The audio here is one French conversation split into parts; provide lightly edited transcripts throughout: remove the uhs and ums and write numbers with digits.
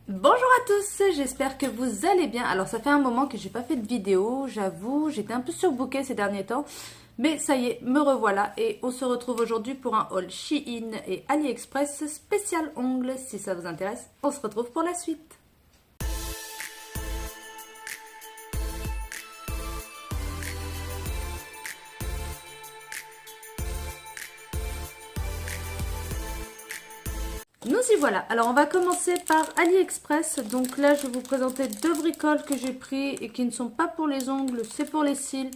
Bonjour à tous, j'espère que vous allez bien. Alors ça fait un moment que j'ai pas fait de vidéo, j'avoue, j'étais un peu surbookée ces derniers temps. Mais ça y est, me revoilà et on se retrouve aujourd'hui pour un haul Shein et AliExpress spécial ongles. Si ça vous intéresse, on se retrouve pour la suite. Nous y voilà. Alors on va commencer par AliExpress. Donc là je vais vous présenter deux bricoles que j'ai pris et qui ne sont pas pour les ongles, c'est pour les cils.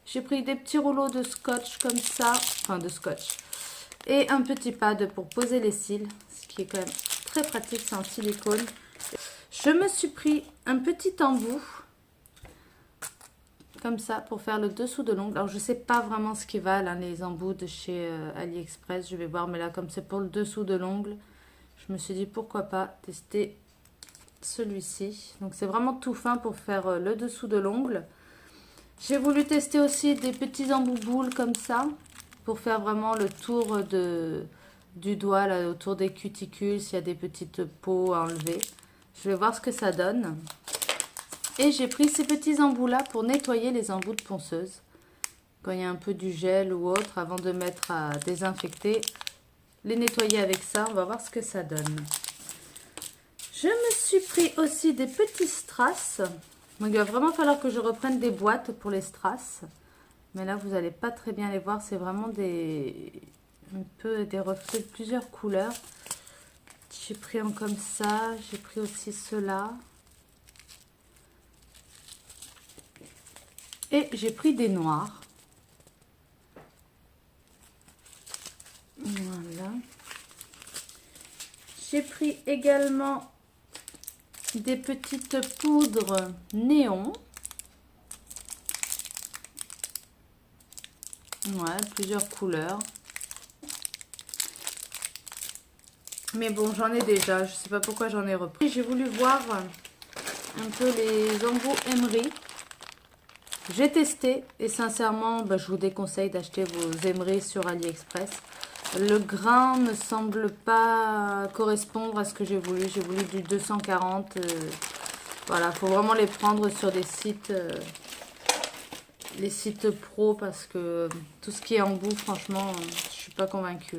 J'ai pris des petits rouleaux de scotch comme ça, enfin de scotch. Et un petit pad pour poser les cils, ce qui est quand même très pratique, c'est en silicone. Je me suis pris un petit embout, comme ça, pour faire le dessous de l'ongle. Alors je sais pas vraiment ce qui va là, les embouts de chez AliExpress, je vais voir, mais là comme c'est pour le dessous de l'ongle, je me suis dit pourquoi pas tester celui-ci. Donc c'est vraiment tout fin pour faire le dessous de l'ongle. J'ai voulu tester aussi des petits embouts boules comme ça, pour faire vraiment le tour du doigt, là, autour des cuticules, s'il y a des petites peaux à enlever. Je vais voir ce que ça donne. Et j'ai pris ces petits embouts là pour nettoyer les embouts de ponceuse. Quand il y a un peu du gel ou autre, avant de mettre à désinfecter, les nettoyer avec ça, on va voir ce que ça donne. Je me suis pris aussi des petits strass. Donc il va vraiment falloir que je reprenne des boîtes pour les strass. Mais là, vous n'allez pas très bien les voir. C'est vraiment un peu des reflets de plusieurs couleurs. J'ai pris un comme ça. J'ai pris aussi ceux-là. Et j'ai pris des noirs. Voilà. J'ai pris également des petites poudres néon. Ouais, plusieurs couleurs. Mais bon, j'en ai déjà. Je sais pas pourquoi j'en ai repris. J'ai voulu voir un peu les embouts Emery. J'ai testé et sincèrement, je vous déconseille d'acheter vos Emery sur AliExpress. Le grain ne semble pas correspondre à ce que j'ai voulu. J'ai voulu du 240. Voilà, faut vraiment les prendre sur des sites, les sites pro parce que tout ce qui est embout, franchement, je suis pas convaincue.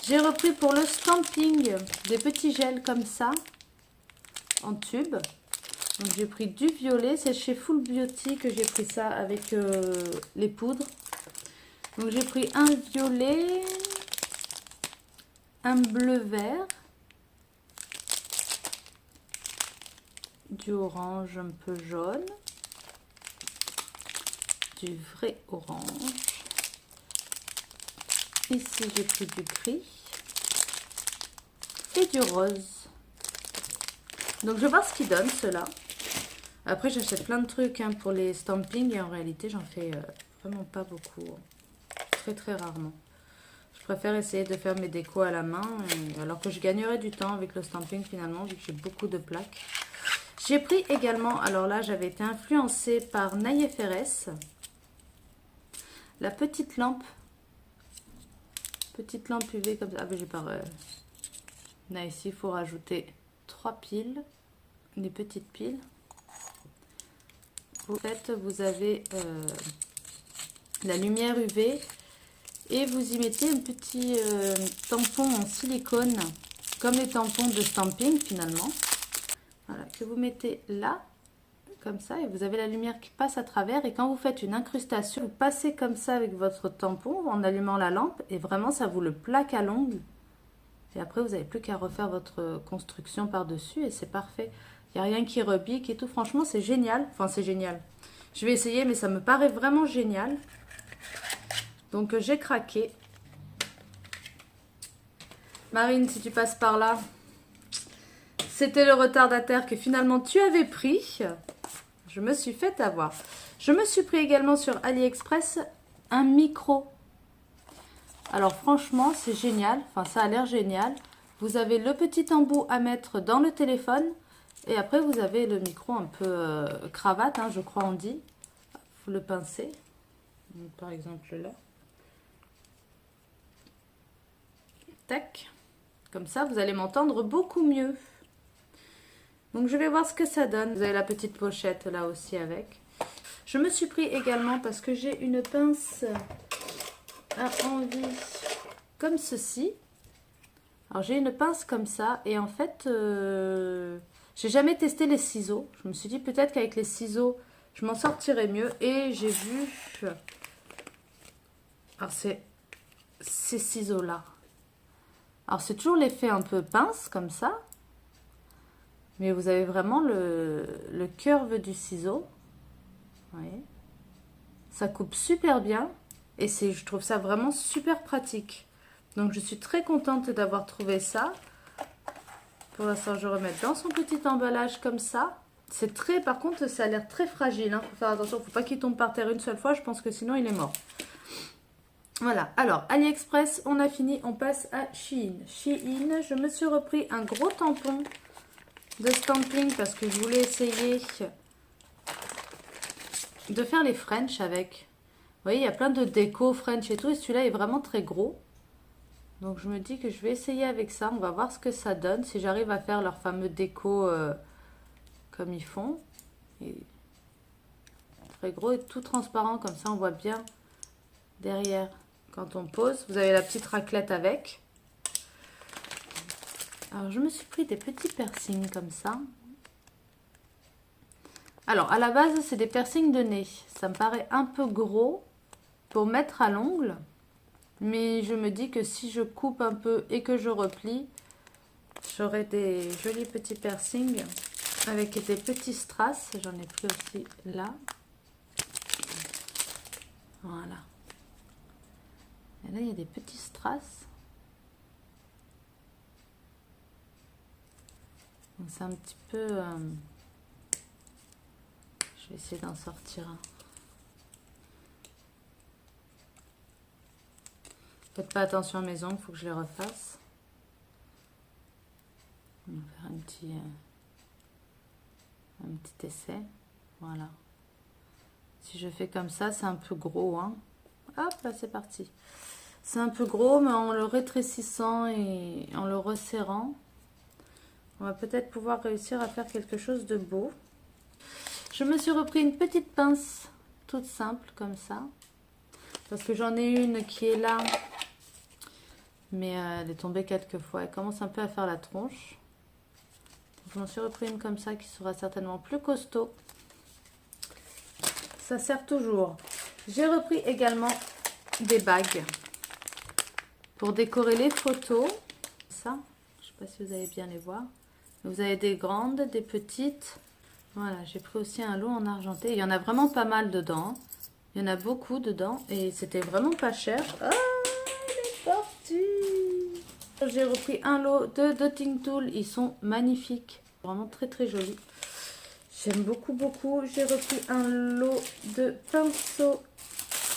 J'ai repris pour le stamping des petits gels comme ça, en tube. Donc j'ai pris du violet, c'est chez Full Beauty que j'ai pris ça avec les poudres. Donc j'ai pris un violet, un bleu vert, du orange un peu jaune, du vrai orange. Ici j'ai pris du gris et du rose. Donc je vais voir ce qu'ils donnent ceux-là. Après j'achète plein de trucs pour les stampings et en réalité j'en fais vraiment pas beaucoup. Très très rarement. Je préfère essayer de faire mes décos à la main alors que je gagnerais du temps avec le stamping finalement vu que j'ai beaucoup de plaques. J'ai pris également, alors là j'avais été influencée par Naïef la petite lampe UV comme ça. Ah ben j'ai pas... Là ici il faut rajouter 3 piles, des petites piles. En fait vous avez la lumière UV et vous y mettez un petit tampon en silicone comme les tampons de stamping finalement. Voilà, que vous mettez là comme ça et vous avez la lumière qui passe à travers et quand vous faites une incrustation, vous passez comme ça avec votre tampon en allumant la lampe et vraiment ça vous le plaque à l'ongle. Et après vous n'avez plus qu'à refaire votre construction par dessus et c'est parfait. Il n'y a rien qui rebique et tout, franchement c'est génial. Enfin c'est génial. Je vais essayer mais ça me paraît vraiment génial. Donc j'ai craqué. Marine, si tu passes par là, c'était le retardataire que finalement tu avais pris. Je me suis fait avoir. Je me suis pris également sur AliExpress un micro. Alors franchement, c'est génial. Enfin, ça a l'air génial. Vous avez le petit embout à mettre dans le téléphone. Et après, vous avez le micro un peu cravate, je crois on dit. Vous le pincez. Donc, par exemple là. Tac. Comme ça, vous allez m'entendre beaucoup mieux. Donc je vais voir ce que ça donne. Vous avez la petite pochette là aussi avec. Je me suis pris également parce que j'ai une pince à envie comme ceci. Alors j'ai une pince comme ça et en fait j'ai jamais testé les ciseaux. Je me suis dit peut-être qu'avec les ciseaux je m'en sortirais mieux et j'ai vu, alors c'est ces ciseaux là. Alors c'est toujours l'effet un peu pince comme ça, mais vous avez vraiment le curve du ciseau. Vous voyez, ça coupe super bien et je trouve ça vraiment super pratique. Donc je suis très contente d'avoir trouvé ça. Pour l'instant, je remets dans son petit emballage comme ça. C'est très, par contre, ça a l'air très fragile. Faut faire attention, faut pas qu'il tombe par terre une seule fois. Je pense que sinon, il est mort. Voilà. Alors, AliExpress, on a fini. On passe à Shein. Shein, je me suis repris un gros tampon de stamping parce que je voulais essayer de faire les French avec. Vous voyez, il y a plein de déco French et tout. Et celui-là est vraiment très gros. Donc je me dis que je vais essayer avec ça, on va voir ce que ça donne, si j'arrive à faire leur fameux déco comme ils font. Et très gros et tout transparent, comme ça on voit bien derrière quand on pose. Vous avez la petite raclette avec. Alors je me suis pris des petits piercings comme ça. Alors à la base c'est des piercings de nez, ça me paraît un peu gros pour mettre à l'ongle. Mais je me dis que si je coupe un peu et que je replie, j'aurai des jolis petits piercings avec des petits strass. J'en ai pris aussi là. Voilà. Et là, il y a des petits strass. Donc c'est un petit peu... je vais essayer d'en sortir un. Faites pas attention à mes ongles, il faut que je les refasse. On va faire un petit essai. Voilà. Si je fais comme ça, c'est un peu gros. Hein. Hop, là c'est parti. C'est un peu gros, mais en le rétrécissant et en le resserrant, on va peut-être pouvoir réussir à faire quelque chose de beau. Je me suis repris une petite pince toute simple comme ça. Parce que j'en ai une qui est là. Mais elle est tombée quelques fois. Elle commence un peu à faire la tronche. Je m'en suis repris une comme ça qui sera certainement plus costaud. Ça sert toujours. J'ai repris également des bagues pour décorer les photos. Ça, je ne sais pas si vous allez bien les voir. Vous avez des grandes, des petites. Voilà, j'ai pris aussi un lot en argenté. Il y en a vraiment pas mal dedans. Il y en a beaucoup dedans et c'était vraiment pas cher. Ah, il est parti! J'ai repris un lot de Dotting Tool. Ils sont magnifiques. Vraiment très très jolis. J'aime beaucoup beaucoup. J'ai repris un lot de pinceaux.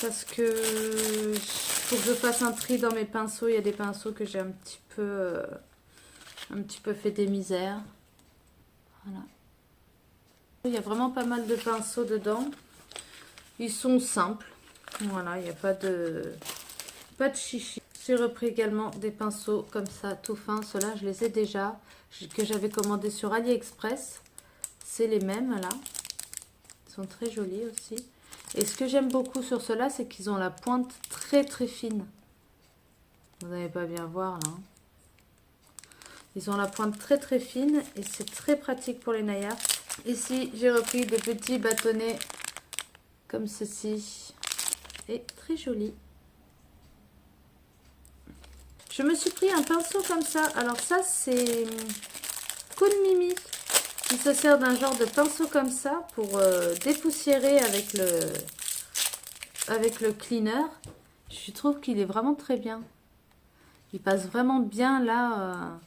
Parce que faut que je fasse un tri dans mes pinceaux. Il y a des pinceaux que j'ai un petit peu fait des misères. Voilà. Il y a vraiment pas mal de pinceaux dedans. Ils sont simples. Voilà, il n'y a pas de chichi. J'ai repris également des pinceaux comme ça, tout fins. Ceux-là, je les ai déjà, que j'avais commandé sur AliExpress. C'est les mêmes, là. Ils sont très jolis aussi. Et ce que j'aime beaucoup sur ceux-là, c'est qu'ils ont la pointe très, très fine. Vous n'allez pas bien voir, là. Ils ont la pointe très, très fine. Et c'est très pratique pour les naillards. Ici, j'ai repris des petits bâtonnets comme ceci. Et très jolis. Je me suis pris un pinceau comme ça. Alors ça, c'est Kunmimi qui se sert d'un genre de pinceau comme ça pour dépoussiérer avec le cleaner. Je trouve qu'il est vraiment très bien. Il passe vraiment bien là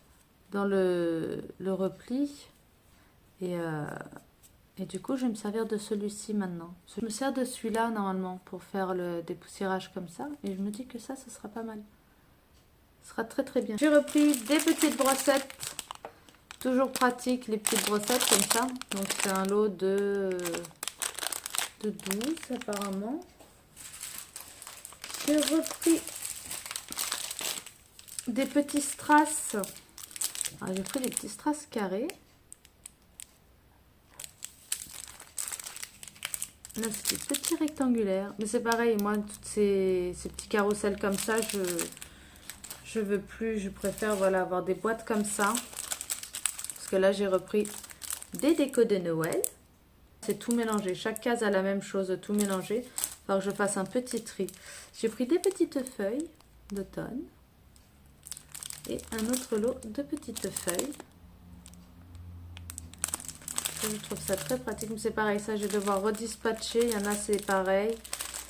dans le repli. Et du coup, je vais me servir de celui-ci maintenant. Je me sers de celui-là normalement pour faire le dépoussiérage comme ça. Et je me dis que ça sera pas mal. Ce sera très très bien. J'ai repris des petites brossettes. Toujours pratique les petites brossettes comme ça. Donc c'est un lot de 12 apparemment. J'ai repris des petits strass. J'ai pris des petits strass carrés. Là, c'est des petits rectangulaires. Mais c'est pareil, moi, toutes ces petits carrousels comme ça, je veux plus. Je préfère, voilà, avoir des boîtes comme ça. Parce que là, j'ai repris des décos de Noël. C'est tout mélangé. Chaque case a la même chose, tout mélangé. Alors, je fasse un petit tri. J'ai pris des petites feuilles d'automne. Et un autre lot de petites feuilles. Je trouve ça très pratique, mais c'est pareil, ça je vais devoir redispatcher, il y en a c'est pareil,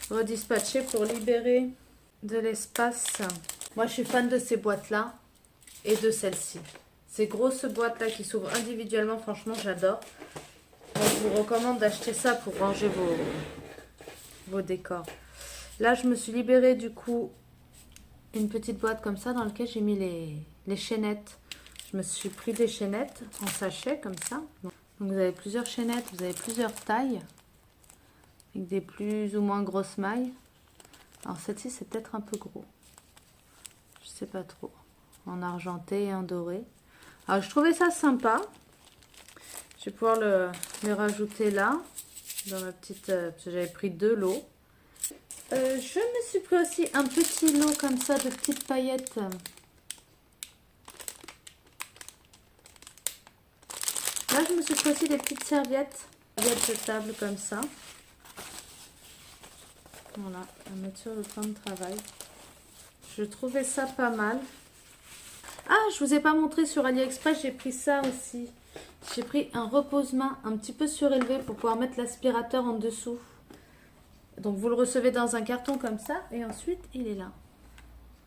redispatcher pour libérer de l'espace. Moi je suis fan de ces boîtes là et de celle-ci. Ces grosses boîtes là qui s'ouvrent individuellement, franchement j'adore. Je vous recommande d'acheter ça pour ranger vos décors. Là je me suis libérée du coup une petite boîte comme ça dans laquelle j'ai mis les chaînettes. Je me suis pris des chaînettes en sachet comme ça. Donc vous avez plusieurs chaînettes, vous avez plusieurs tailles, avec des plus ou moins grosses mailles. Alors celle-ci c'est peut-être un peu gros, je sais pas trop, en argenté et en doré. Alors je trouvais ça sympa, je vais pouvoir le rajouter là, dans ma petite, parce que j'avais pris 2 lots. Je me suis pris aussi un petit lot comme ça de petites paillettes. Là, je me suis pris aussi des petites serviettes jetables comme ça. Voilà, à mettre sur le plan de travail. Je trouvais ça pas mal. Ah, je vous ai pas montré sur AliExpress, j'ai pris ça aussi. J'ai pris un repose-main un petit peu surélevé pour pouvoir mettre l'aspirateur en dessous. Donc, vous le recevez dans un carton comme ça et ensuite, il est là.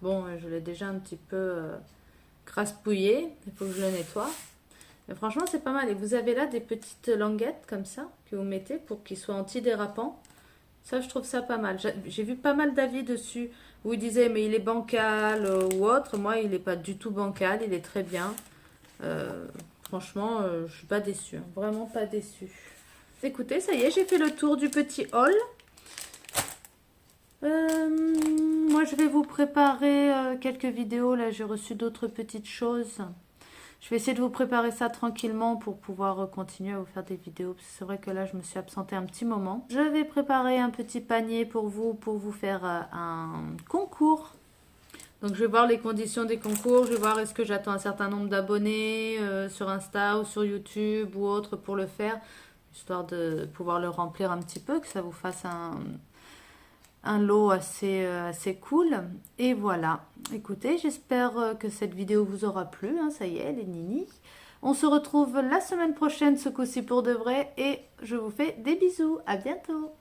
Bon, je l'ai déjà un petit peu craspouillé, il faut que je le nettoie. Mais franchement, c'est pas mal. Et vous avez là des petites languettes comme ça que vous mettez pour qu'ils soient antidérapants. Ça, je trouve ça pas mal. J'ai vu pas mal d'avis dessus où ils disaient mais il est bancal ou autre. Moi, il n'est pas du tout bancal. Il est très bien. Franchement, je suis pas déçue. Hein. Vraiment pas déçue. Écoutez, ça y est, j'ai fait le tour du petit haul. Moi, je vais vous préparer quelques vidéos. Là, j'ai reçu d'autres petites choses. Je vais essayer de vous préparer ça tranquillement pour pouvoir continuer à vous faire des vidéos. C'est vrai que là, je me suis absentée un petit moment. Je vais préparer un petit panier pour vous faire un concours. Donc, je vais voir les conditions des concours. Je vais voir est-ce que j'attends un certain nombre d'abonnés sur Insta ou sur YouTube ou autre pour le faire. Histoire de pouvoir le remplir un petit peu, que ça vous fasse un lot assez cool. Et voilà, écoutez, j'espère que cette vidéo vous aura plu, hein, ça y est, les ninis. On se retrouve la semaine prochaine, ce coup-ci pour de vrai, et je vous fais des bisous, à bientôt.